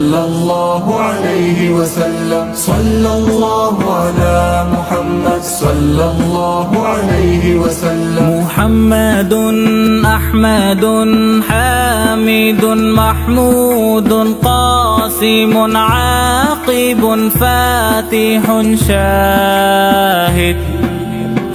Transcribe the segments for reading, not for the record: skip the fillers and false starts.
صلى الله عليه وسلم. صلى الله على محمد صلى الله عليه وسلم. محمد أحمد حامد محمود قاسم عاقب فاتح شاهد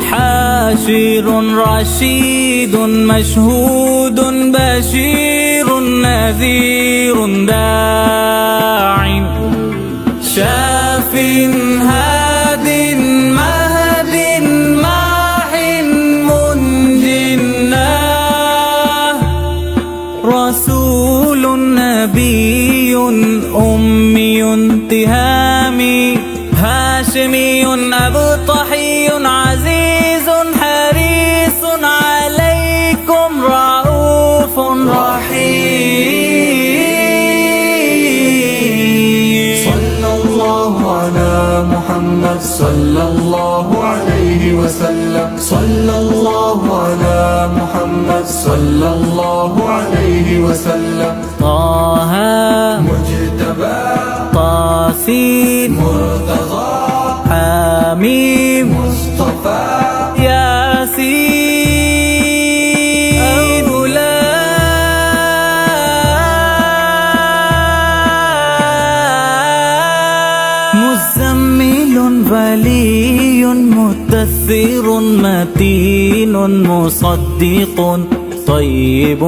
حاشر رشيد مشهود بشير نذير داع شاف هاد مهد ماح منجنا رسول نبي أمي تهامي هاشمي أبطحي عزيز حريص عليكم رؤوف رحيم. صلى الله على محمد صلى الله عليه وسلم. صلى الله على محمد صلى الله عليه وسلم. طه مجتبى طاسين مرتضى حميم مصطفى ياسين أولى مزمل ولي متثر متين مصدق طيب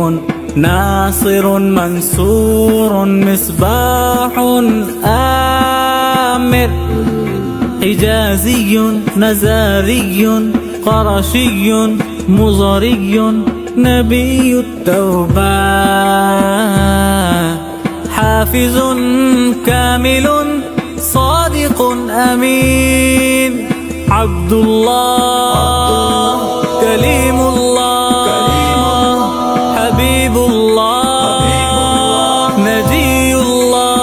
ناصر منصور مصباح آمر حجازي نزاري قرشي مزري نبي التوبة حافظ كامل صادق أمين عبد الله كليم الله حبيب الله نجي الله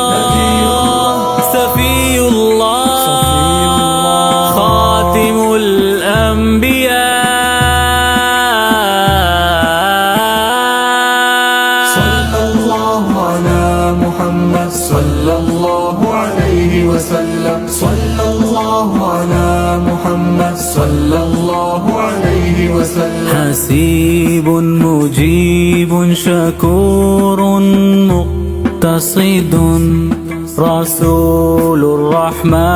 سفي الله خاتم الأنبياء. صلى الله على محمد صلى الله عليه وسلم. صلى الله على محمد صلى الله عليه وسلم. حسيب مجيب شكور مقتصد رسول الرحمة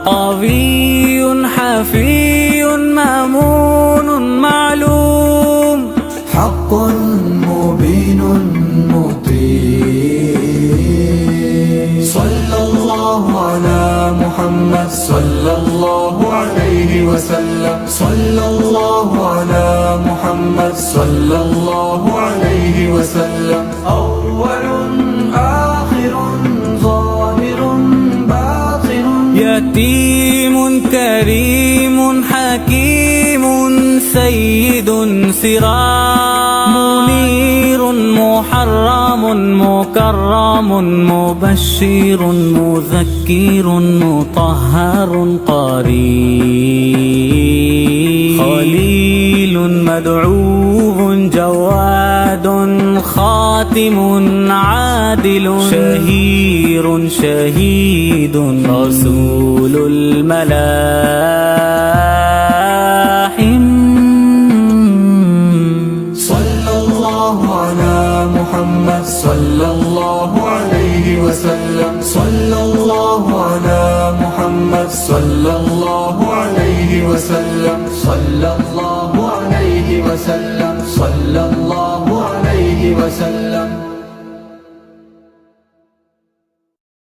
قوي حفي مأمون معلوم حق مبين مطيع. صلى الله على محمد صلى الله عليه وسلم. صلى الله على محمد صلى الله عليه وسلم. أول آخر ظاهر باطن يتيم كريم حكيم سيد سراج منير محرم مكرم مبشر مذكر مطهر قريب خليل مدعو جواد خاتم عادل شهير شهيد رسول الملاحم. صلى الله على محمد صلى الله عليه وسلم. صلى الله على محمد صلى الله عليه وسلم. صلى الله عليه وسلم. صلى الله عليه وسلم.